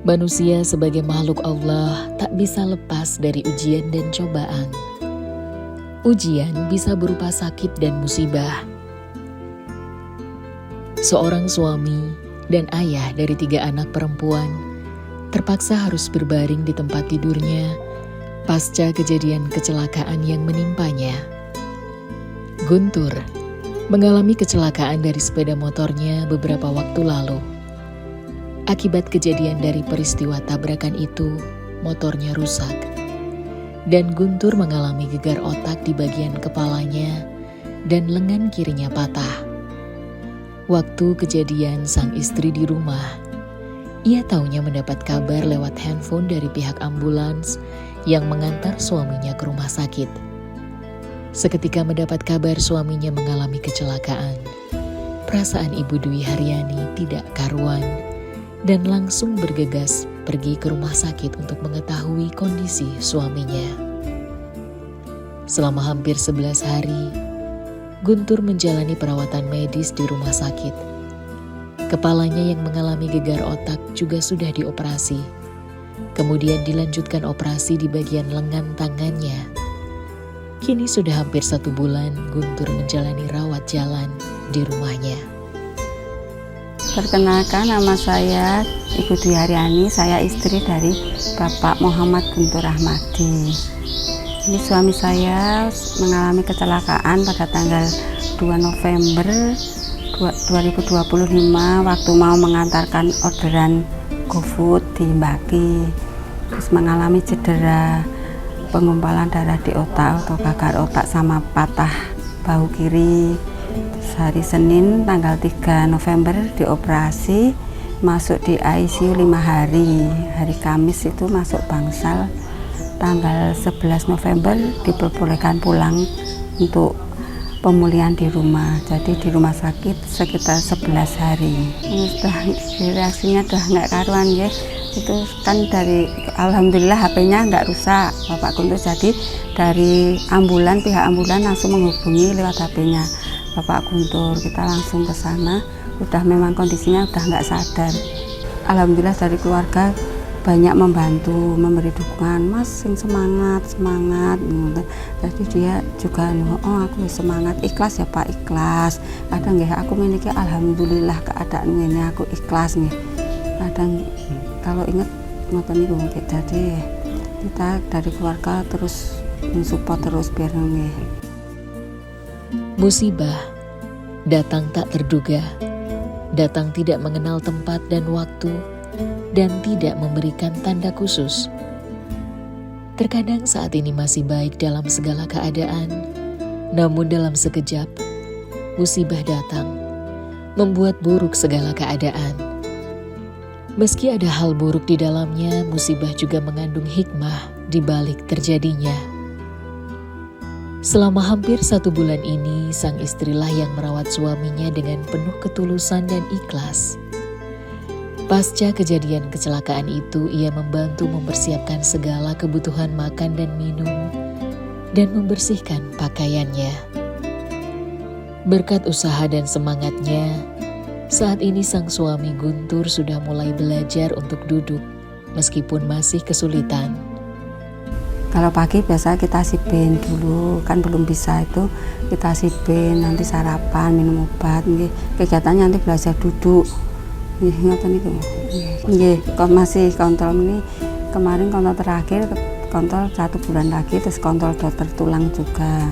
Manusia sebagai makhluk Allah tak bisa lepas dari ujian dan cobaan. Ujian bisa berupa sakit dan musibah. Seorang suami dan ayah dari 3 anak perempuan terpaksa harus berbaring di tempat tidurnya pasca kejadian kecelakaan yang menimpanya. Guntur mengalami kecelakaan dari sepeda motornya beberapa waktu lalu. Akibat kejadian dari peristiwa tabrakan itu, motornya rusak. Dan Guntur mengalami gegar otak di bagian kepalanya dan lengan kirinya patah. Waktu kejadian sang istri di rumah, ia taunya mendapat kabar lewat handphone dari pihak ambulans yang mengantar suaminya ke rumah sakit. Seketika mendapat kabar suaminya mengalami kecelakaan, perasaan Ibu Dwi Haryani tidak karuan dan langsung bergegas pergi ke rumah sakit untuk mengetahui kondisi suaminya. Selama hampir 11 hari, Guntur menjalani perawatan medis di rumah sakit. Kepalanya yang mengalami gegar otak juga sudah dioperasi. Kemudian dilanjutkan operasi di bagian lengan tangannya. Kini sudah hampir 1 bulan Guntur menjalani rawat jalan di rumahnya. Perkenalkan, nama saya Ibu Dwi Haryani, saya istri dari Bapak Muhammad Guntur Ahmadi. Ini suami saya mengalami kecelakaan pada tanggal 2 November 2025 waktu mau mengantarkan orderan GoFood di Mbaki. Terus mengalami cedera, penggumpalan darah di otak atau gagar otak sama patah bahu kiri. Hari Senin tanggal 3 November dioperasi, masuk di ICU 5 hari. Hari Kamis itu masuk bangsal, tanggal 11 November diperbolehkan pulang untuk pemulihan di rumah. Jadi di rumah sakit sekitar 11 hari. Reaksinya udah nggak karuan ya. Itu kan dari alhamdulillah HP-nya nggak rusak Bapak Guntur. Jadi dari pihak ambulan langsung menghubungi lewat HP-nya Bapak Guntur. Kita langsung ke sana, udah memang kondisinya udah nggak sadar. Alhamdulillah dari keluarga banyak membantu, memberi dukungan, Mas sing semangat. Jadi dia juga oh aku semangat, ikhlas ya Pak, ikhlas. Kadang nggih aku meniki alhamdulillah keadaan ini aku ikhlas nih. Kadang kalau inget ngoten niku jadi kita dari keluarga terus mensupport terus biar nggih. Musibah datang tak terduga, datang tidak mengenal tempat dan waktu, dan tidak memberikan tanda khusus. Terkadang saat ini masih baik dalam segala keadaan, namun dalam sekejap, musibah datang, membuat buruk segala keadaan. Meski ada hal buruk di dalamnya, musibah juga mengandung hikmah di balik terjadinya. Selama hampir 1 bulan ini, sang istrilah yang merawat suaminya dengan penuh ketulusan dan ikhlas. Pasca kejadian kecelakaan itu, ia membantu mempersiapkan segala kebutuhan makan dan minum, dan membersihkan pakaiannya. Berkat usaha dan semangatnya, saat ini sang suami Guntur sudah mulai belajar untuk duduk, meskipun masih kesulitan. Kalau pagi biasa kita sipin dulu, kan belum bisa itu kita sipin, nanti sarapan, minum obat, kegiatannya nanti belajar duduk. Ngoten niku. Nggih, kok masih kontrol ini kemarin kontrol terakhir, kontrol 1 bulan lagi, terus kontrol dokter tulang juga.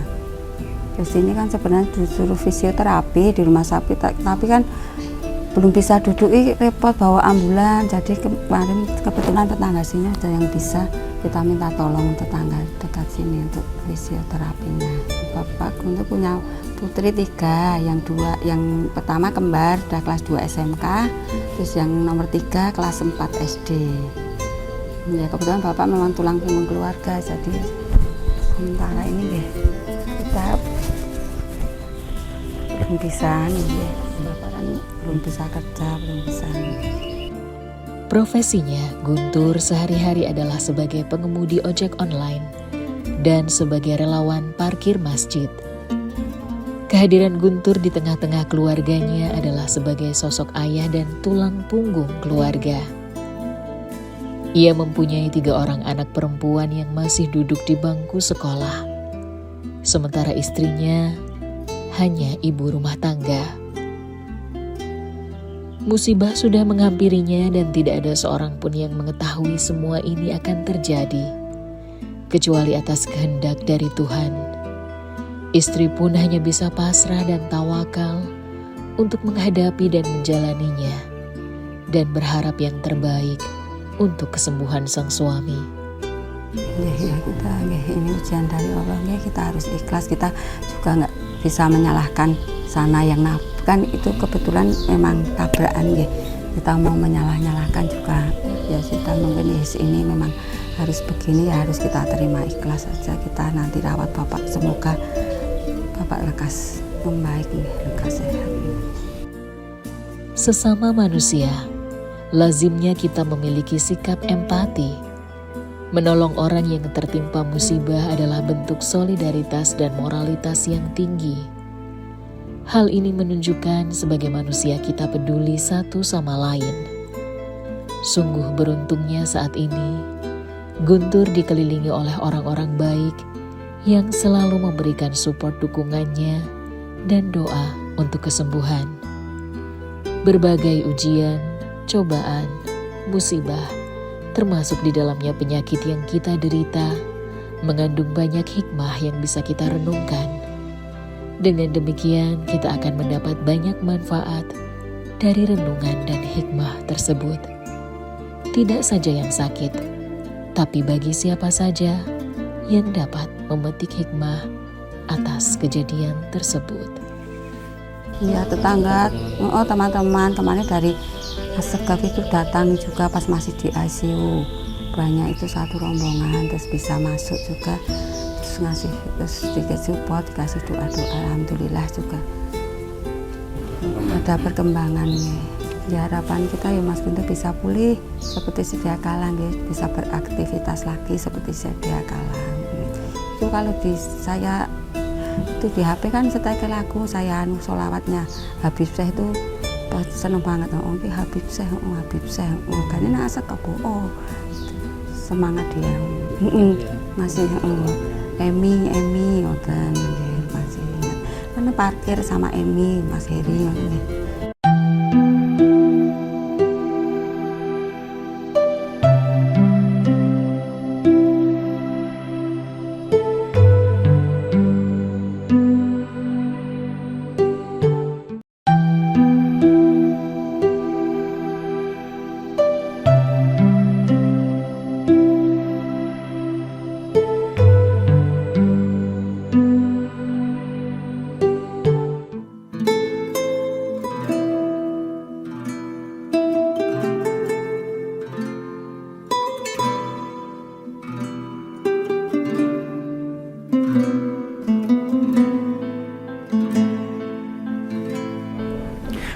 Terus ini kan sebenarnya disuruh fisioterapi di rumah sakit, tapi kan belum bisa duduk, repot bawa ambulan. Jadi kemarin kebetulan tetangga sini ada yang bisa, kita minta tolong tetangga dekat sini untuk fisioterapinya. Bapak Guntur punya putri 3, yang 2, yang pertama kembar udah kelas 2 SMK, terus yang nomor 3 kelas 4 SD. Ya kebetulan bapak memang tulang punggung keluarga, jadi sementara ini deh kita belum bisa nih, bapak kan belum bisa kerja, belum bisa. Profesinya, Guntur sehari-hari adalah sebagai pengemudi ojek online dan sebagai relawan parkir masjid. Kehadiran Guntur di tengah-tengah keluarganya adalah sebagai sosok ayah dan tulang punggung keluarga. Ia mempunyai 3 orang anak perempuan yang masih duduk di bangku sekolah. Sementara istrinya hanya ibu rumah tangga. Musibah sudah menghampirinya dan tidak ada seorang pun yang mengetahui semua ini akan terjadi, kecuali atas kehendak dari Tuhan. Istri pun hanya bisa pasrah dan tawakal untuk menghadapi dan menjalaninya, dan berharap yang terbaik untuk kesembuhan sang suami. Ya, kita ini ujian dari Allah, ya, kita harus ikhlas. Kita juga nggak bisa menyalahkan sana yang kan itu kebetulan memang tabrakan ya. Kita mau menyalah-nyalahkan juga ya, kita mungkin ini memang harus begini ya, harus kita terima ikhlas saja. Kita nanti rawat Bapak, semoga Bapak lekas membaik, lekas sehat. Sesama manusia, lazimnya kita memiliki sikap empati. Menolong orang yang tertimpa musibah adalah bentuk solidaritas dan moralitas yang tinggi. Hal ini menunjukkan sebagai manusia kita peduli satu sama lain. Sungguh beruntungnya saat ini, Guntur dikelilingi oleh orang-orang baik yang selalu memberikan support dukungannya dan doa untuk kesembuhan. Berbagai ujian, cobaan, musibah, termasuk di dalamnya penyakit yang kita derita, mengandung banyak hikmah yang bisa kita renungkan. Dengan demikian, kita akan mendapat banyak manfaat dari renungan dan hikmah tersebut. Tidak saja yang sakit, tapi bagi siapa saja yang dapat memetik hikmah atas kejadian tersebut. Ya, tetangga, temannya dari Asegaf itu datang juga pas masih di ICU. Banyak itu satu rombongan, terus bisa masuk juga. Terus sedikit support, dikasih doa-doa, alhamdulillah juga ada perkembangannya. Ya, harapan kita ya Mas Guntur bisa pulih seperti sedia kala, bisa beraktivitas lagi seperti sedia kala. Itu kalau saya itu di HP kan setel lagu, saya sholawatnya Habib Syekh itu seneng banget. Oh, Habib Syekh, karena nasa kok semangat dia masih Emi ngoten nggih, masih ingat. Mana parkir sama Emi, Mas Heri nggih.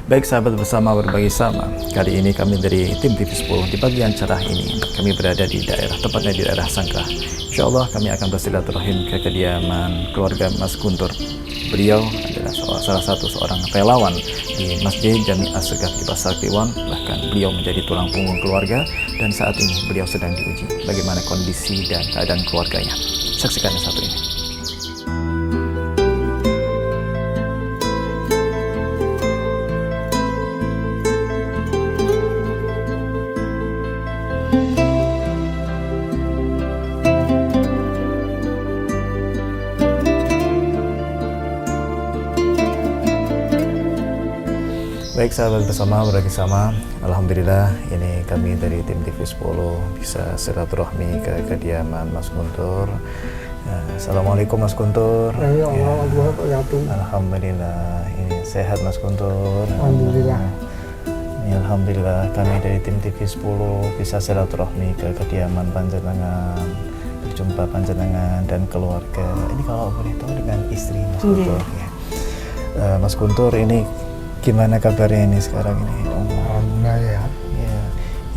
Baik sahabat bersama berbagi sama, kali ini kami dari tim TV10 di bagian cerah ini, kami berada di daerah, tepatnya di daerah Sangkrah. Insya Allah kami akan bersilaturahim ke kediaman keluarga Mas Guntur. Beliau adalah salah satu seorang relawan di Masjid Jami Asegaf di Pasar Kliwon, bahkan beliau menjadi tulang punggung keluarga dan saat ini beliau sedang diuji bagaimana kondisi dan keadaan keluarganya. Saksikan yang satu ini. Baik sahabat bersama berbagi sama, alhamdulillah ini kami dari tim TV10 bisa silaturahmi ke kediaman Mas Guntur. Assalamualaikum Mas Guntur. Ya, alhamdulillah, ini sehat Mas Guntur. Alhamdulillah. Alhamdulillah kami dari tim TV10 bisa silaturahmi ke kediaman panjenengan, berjumpa panjenengan dan keluarga. Ini kalau boleh tahu dengan istri Mas Guntur. Ya. Mas Guntur ini gimana kabarnya ini sekarang ini? Alhamdulillah ya. Ya.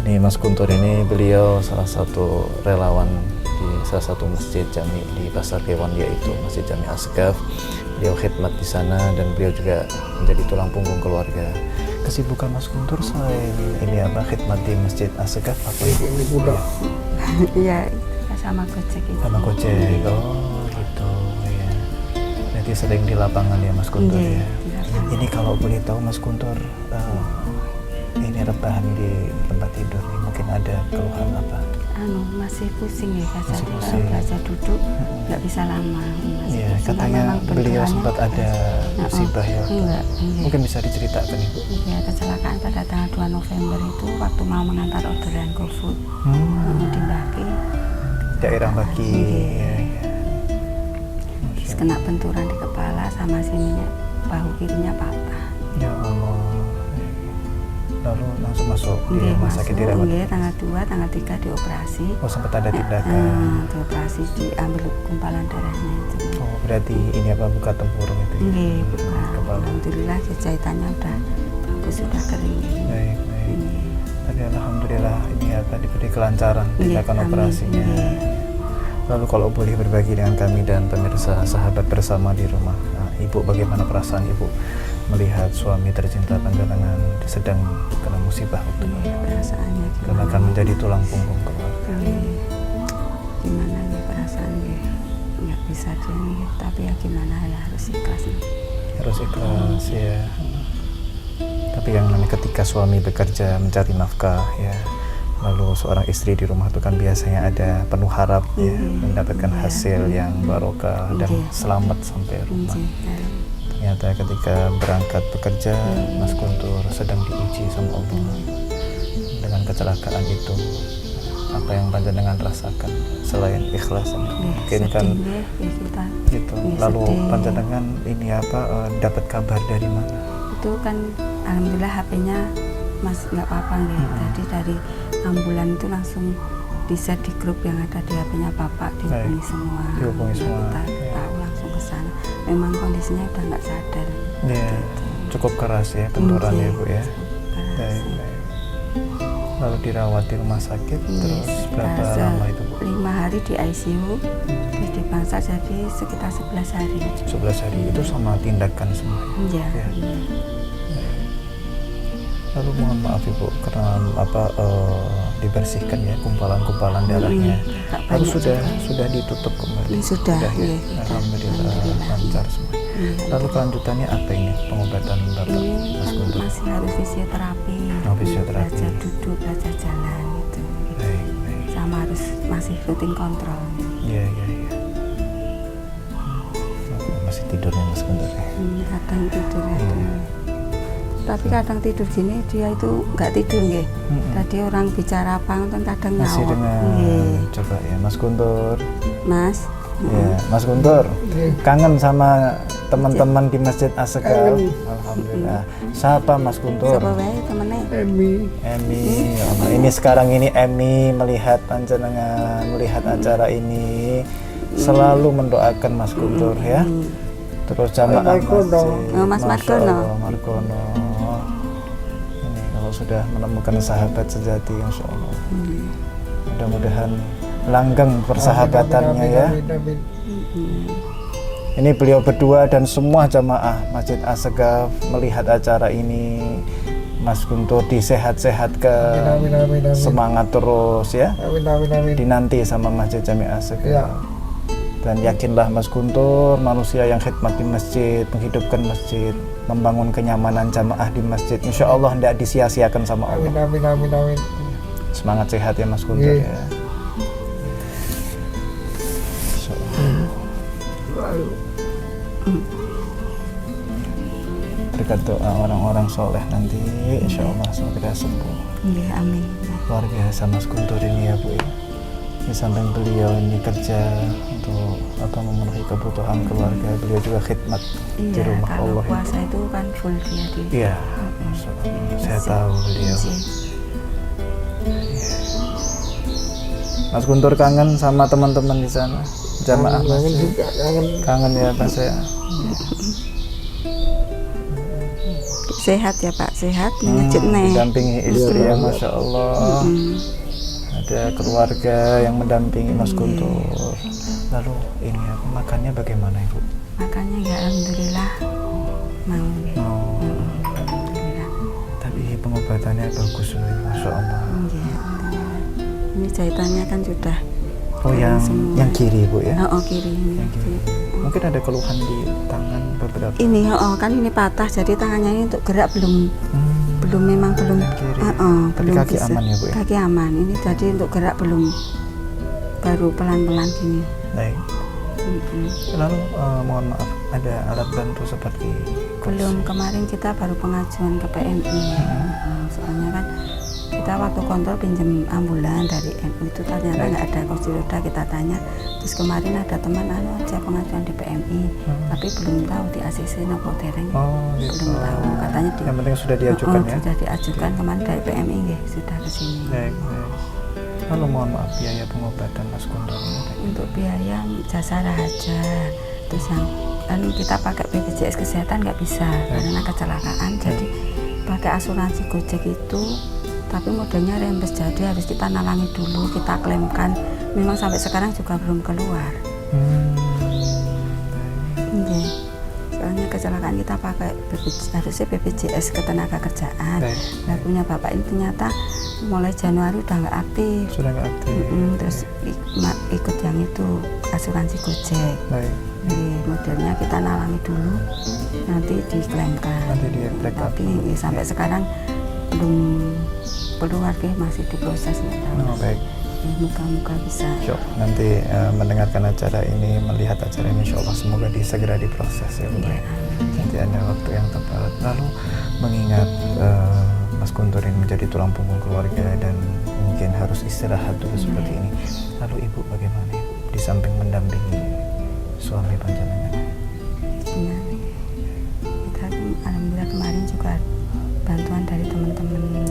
Ini Mas Guntur ini beliau salah satu relawan di salah satu masjid jami di Pasar Kliwon, yaitu Masjid Jami Asegaf. Beliau khidmat di sana dan beliau juga menjadi tulang punggung keluarga. Kesibukan Mas Guntur selain ini apa khidmat di Masjid As-Segaf apa ya? Ini budak. Iya, sama Gojek itu. Sama Gojek. Oh gitu ya. Nanti sering di lapangan ya Mas Guntur Iya, ya. di lapangan. Ini kalau boleh tahu Mas Guntur, ini rebahan di tempat tidur nih, mungkin ada keluhan apa? Masih pusing ya Kak, Masih jadi pusing. kalau belajar duduk nggak bisa lama. Masih Iya, pusing, kan katanya memang beliau benturannya sempat ada musibah ya. Enggak, Mungkin bisa diceritakan Ibu. Iya, kecelakaan pada tanggal 2 November itu waktu mau mengantar orderan GoFood di Baki. Daerah Baki. Iya. Ya, ya. Terus kena benturan di kepala sama sininya, bahu kirinya patah. Ya Allah. Lalu langsung masuk di Nggih, rumah sakit dirawat. nggih, tanggal 2, tanggal 3 dioperasi. Oh sempat ada tindakan. Dioperasi, diambil gumpalan darahnya itu. Oh berarti ini apa buka tempurung itu? Ya? Nggih, bukan. Kepala. Alhamdulillah jahitannya udah bagus, sudah kering. Baik baik. Nggih. Tapi alhamdulillah ini apa diberi kelancaran tindakan amin. operasinya. Nggih. Lalu kalau boleh berbagi dengan kami dan pemirsa sahabat bersama di rumah, Ibu bagaimana perasaan Ibu melihat suami tercinta panjenengan sedang kena musibah waktu itu? Nggih, perasaannya Dan gimana? akan menjadi tulang punggung keluarga. Nggih. Gimana nih perasaan nggih? Nggak bisa nih, tapi ya gimana ya harus ikhlas nih. Harus ikhlas ya. Tapi yang namanya ketika suami bekerja mencari nafkah ya, lalu seorang istri di rumah itu kan biasanya ada penuh harap ya, mendapatkan Iya. hasil yang barokah dan Iya. selamat sampai rumah. Nggih. Ternyata ketika berangkat bekerja, Mas Guntur sedang diuji sama Allah dengan kecelakaan itu. Apa yang panjenengan rasakan selain ikhlas? Mungkin kan Sedih, nggih, ya kita gitu. Iya, Lalu sedih. panjenengan ini apa dapat kabar dari mana? itu kan alhamdulillah HP-nya Mas nggak apa-apa nggih. Tadi dari ambulan itu langsung di set di grup yang ada di HP-nya Bapak, dihubungi Baik. semua. Dihubungi Nah, semua, Kita ya. tahu langsung ke sana. Memang kondisinya udah nggak sadar. Ya, cukup keras ya benturannya Nggih, Bu ya. cukup keras. Baik, baik. Lalu dirawat di rumah sakit terus berapa lama itu Bu? 5 hari di ICU, terus dipangsa jadi sekitar 11 hari. 11 hari itu sama tindakan semua. Iya. Ya. Lalu mohon maaf Ibu karena apa dibersihkan ya kumpalan-kumpalan darahnya. Nggak Lalu banyak sudah ditutup kembali. Ini sudah, ya. iya, sudah. Alhamdulillah Alhamdulillah. lancar semua. Iya. Lalu kelanjutannya apa ini pengobatan Bapak Ini Mas kan Guntur? masih harus fisioterapi, Oh, fisioterapi. belajar duduk, belajar jalan gitu. Baik, baik. Sama harus masih rutin kontrol. Iya, iya, iya. Masih tidurnya Mas Guntur ya? Kadang tidur Iya. itu. Tapi kadang tidur gini dia itu nggak tidur nggih. Tadi orang bicara apa kan kadang Masih nyawak. dengan Nggih. coba ya Mas Guntur. Mas. Ya, Mas Guntur, kangen sama teman-teman di Masjid As-Segaf? Alhamdulillah. Siapa Mas Guntur? Sapa wae temene? Emi. Emi. Ya Allah. Ini sekarang ini Emi melihat panjenengan, melihat acara ini selalu mendoakan Mas Guntur ya. Terus jamaah Margono. masjid. Oh, Mas Masya Margono. Allah, Margono. Ini kalau sudah menemukan sahabat sejati, insya Allah. Mudah-mudahan langgeng persahabatannya ya. Amin, amin. Ini beliau berdua dan semua jamaah Masjid As-Segaf melihat acara ini. Mas Guntur disehat-sehatkan, Amin, amin, amin. semangat terus ya, Amin, amin, amin. dinanti sama Masjid Jami As-Segaf. Ya. Dan yakinlah Mas Guntur, manusia yang khidmat di masjid, menghidupkan masjid, membangun kenyamanan jamaah di masjid, insya Allah tidak disia-siakan sama Amin, Allah. amin, amin, amin. Semangat sehat ya Mas Guntur Iya. ya. Insya Allah. Berkat doa orang-orang soleh nanti, insya Allah segera sembuh. Nggih, amin. Luar biasa Mas Guntur ini ya Bu ya. Di samping beliau ini kerja untuk memenuhi kebutuhan keluarga, beliau juga khidmat di Iya, rumah kalau Allah puasa itu. itu kan full dia di. Iya, Masya Allah. Saya tahu beliau. Mas Guntur kangen sama teman-teman di sana, jamaah Kangen masjid. juga, kangen. Kangen ya Pak saya. Sehat ya Pak, sehat ngejek nih. Didampingi istri ya Masya Allah. Ada keluarga yang mendampingi Mas Guntur. Lalu ini ya, makannya bagaimana Ibu? Makanya ya alhamdulillah mau. Oh. Alhamdulillah. pengobatannya bagus loh, Masya Allah. Iya. Ini jahitannya kan sudah Oh semua. yang kiri Bu ya? Oh, kiri ini. Yang kiri. Mungkin ada keluhan di tangan beberapa. Ini kan ini patah, jadi tangannya ini untuk gerak belum memang belum. Kiri. Tapi Belum kaki bisa. aman ya Bu ya? Kaki aman. Ini jadi untuk gerak belum, baru pelan-pelan gini. Baik. Mm-mm. Lalu mohon maaf, ada alat bantu seperti Belum, kemarin kita baru pengajuan ke PMI. Soalnya kan kita waktu kontrol pinjam ambulan dari NU itu ternyata nggak ada kursi roda, kita tanya. Terus kemarin ada teman aja pengajuan di PMI, tapi belum tahu di ACC nopo dereng. gitu. Belum tahu, katanya di Yang penting sudah diajukan ya? Sudah diajukan kemarin dari PMI nggih, sudah ke sini. Baik. Lalu mohon maaf, biaya pengobatan Mas Guntur ini Untuk biaya jasa raja, terus yang kan kita pakai BPJS kesehatan nggak bisa karena kecelakaan, jadi pakai asuransi Gojek itu, tapi modelnya rembes, jadi harus kita nalangi dulu, kita klaimkan. Memang sampai sekarang juga belum keluar. Iya. Soalnya kecelakaan kita pakai harusnya BPJS Ketenagakerjaan. Nah, punya bapak ini ternyata mulai Januari udah nggak aktif. Sudah nggak aktif. Terus ikut yang itu asuransi Gojek. Baik. Jadi modelnya kita nalangi dulu, nanti diklaimkan. Nanti di-backup. Tapi sampai sekarang belum keluar, masih diproses. Baik. Muka-muka bisa. Nanti mendengarkan acara ini, melihat acara ini, insya Allah semoga segera diproses ya Bu. Nanti ada waktu yang tepat. Lalu mengingat Mas Guntur ini menjadi tulang punggung keluarga dan mungkin harus istirahat dulu seperti ini. Lalu Ibu bagaimana Ibu? Di samping mendampingi suami panjenengan. Kita alhamdulillah kemarin juga bantuan dari teman-teman,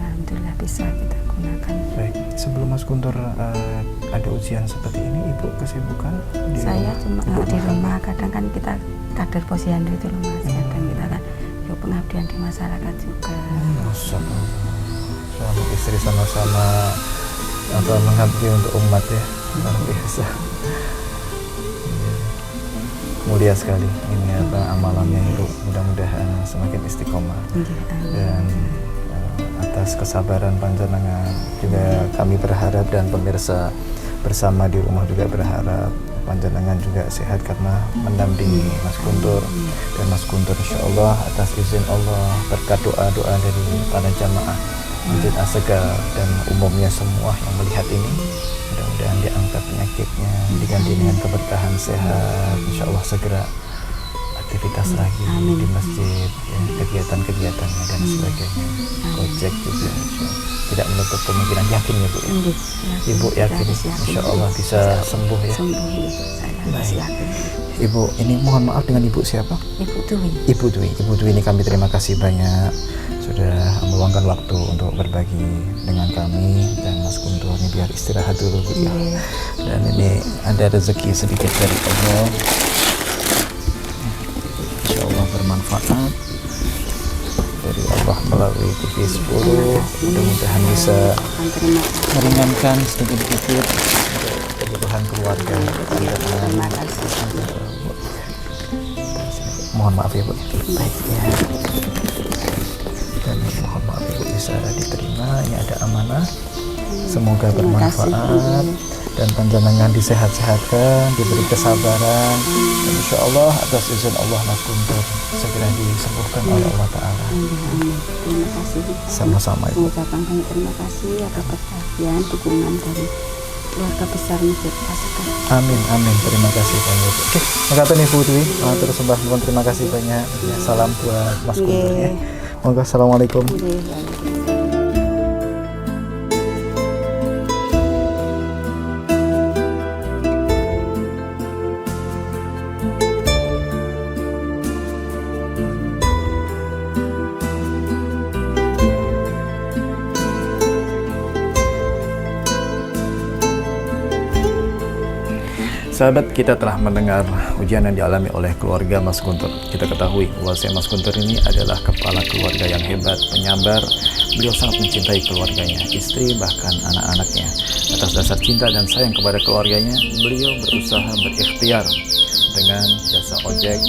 alhamdulillah bisa kita gunakan. Baik, sebelum Mas Guntur ada ujian seperti ini, Ibu kesibukan di Saya rumah? cuma di rumah, kadang kan kita kader posyandu di rumah, kadang kita kan yuk pengabdian di masyarakat juga. Masya Allah, suami istri sama-sama mengabdi untuk umat ya, luar biasa. Mulia sekali ini amalannya Ibu, mudah-mudahan semakin istiqomah dan atas kesabaran panjenengan juga kami berharap, dan pemirsa bersama di rumah juga berharap panjenengan juga sehat karena mendampingi Mas Guntur, dan Mas Guntur insya Allah atas izin Allah berkat doa-doa dari para jamaah Masjid Assegar dan umumnya semua yang melihat ini, mudah-mudahan diangkat penyakitnya, diganti dengan keberkahan sehat, insya Allah segera aktivitas lagi di masjid, ya, kegiatan-kegiatannya dan sebagainya. Gojek juga tidak menutup kemungkinan, yakin ya Bu ya? Ibu yakin insya Allah bisa sembuh ya? Baik. Ibu, ini mohon maaf, dengan Ibu siapa? Ibu Dwi. Ibu Dwi. Ibu Dwi ini kami terima kasih banyak sudah meluangkan waktu untuk berbagi dengan kami dan Mas Guntur ini, biar istirahat dulu Bu ya. Dan ini ada rezeki sedikit dari Allah, insya Allah bermanfaat dari Allah melalui TV 10. Mudah-mudahan bisa meringankan sedikit-sedikit kebutuhan keluarga. Mohon maaf ya Bu. Baik ya. Dan mohon maaf Ibu bisa diterima, ini ada amanah. Semoga bermanfaat dan panjenengan disehat-sehatkan, diberi kesabaran, dan insya Allah atas izin Allah Mas Guntur segera disembuhkan oleh Allah Ta'ala. Terima kasih. Sama-sama Ibu. Mengucapkan banyak terima kasih atas perhatian, dukungan dari keluarga besar Masjid Assegar. Amin, amin. Terima kasih banyak Ibu. Oke, makasih Ibu Dwi. Terus sembah nuwun, terima kasih banyak. Ya, salam buat Mas Guntur ya. Moga assalamualaikum. Sahabat, kita telah mendengar ujian yang dialami oleh keluarga Mas Guntur. Kita ketahui bahwa Mas Guntur ini adalah kepala keluarga yang hebat, penyabar. Beliau sangat mencintai keluarganya, istri, bahkan anak-anaknya. Atas dasar cinta dan sayang kepada keluarganya, beliau berusaha berikhtiar dengan jasa ojek.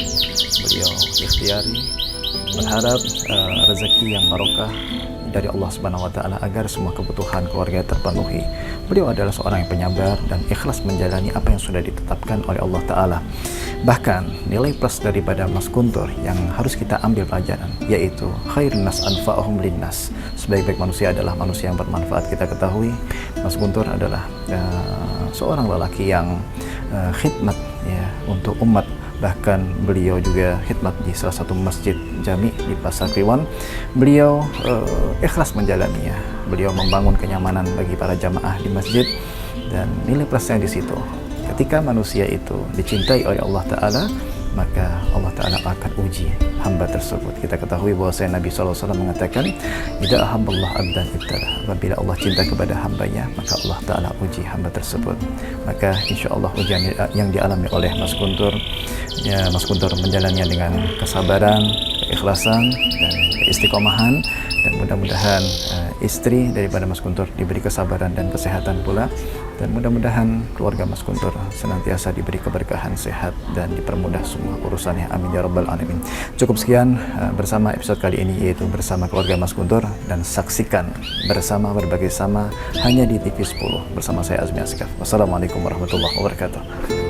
Beliau ikhtiari berharap rezeki yang barokah dari Allah Subhanahu wa taala agar semua kebutuhan keluarga terpenuhi. Beliau adalah seorang yang penyabar dan ikhlas menjalani apa yang sudah ditetapkan oleh Allah taala. Bahkan nilai plus daripada Mas Guntur yang harus kita ambil pelajaran yaitu khairun nas anfa'uhum linnas. Sebaik-baik manusia adalah manusia yang bermanfaat. Kita ketahui Mas Guntur adalah seorang lelaki yang khidmat ya untuk umat. Bahkan beliau juga khidmat di salah satu masjid jami di Pasar Kliwon. Beliau ikhlas menjalaninya. Beliau membangun kenyamanan bagi para jamaah di masjid, dan nilai plusnya di situ. Ketika manusia itu dicintai oleh Allah Ta'ala, maka Allah Ta'ala akan uji hamba tersebut. Kita ketahui bahwa Nabi SAW mengatakan, "Idza ahabballah abdan ibtala." Apabila Allah cinta kepada hambanya, maka Allah Ta'ala uji hamba tersebut. Maka insya Allah ujian yang dialami oleh Mas Guntur, ya, Mas Guntur menjalannya dengan kesabaran, keikhlasan, dan keistiqomahan. Dan mudah-mudahan istri daripada Mas Guntur diberi kesabaran dan kesehatan pula. Dan mudah-mudahan keluarga Mas Guntur senantiasa diberi keberkahan, sehat, dan dipermudah semua urusannya. Amin ya rabbal alamin. Cukup sekian bersama episode kali ini, yaitu bersama keluarga Mas Guntur. Dan saksikan bersama berbagai sama hanya di TV 10 bersama saya Azmi Askaf. Wassalamualaikum warahmatullahi wabarakatuh.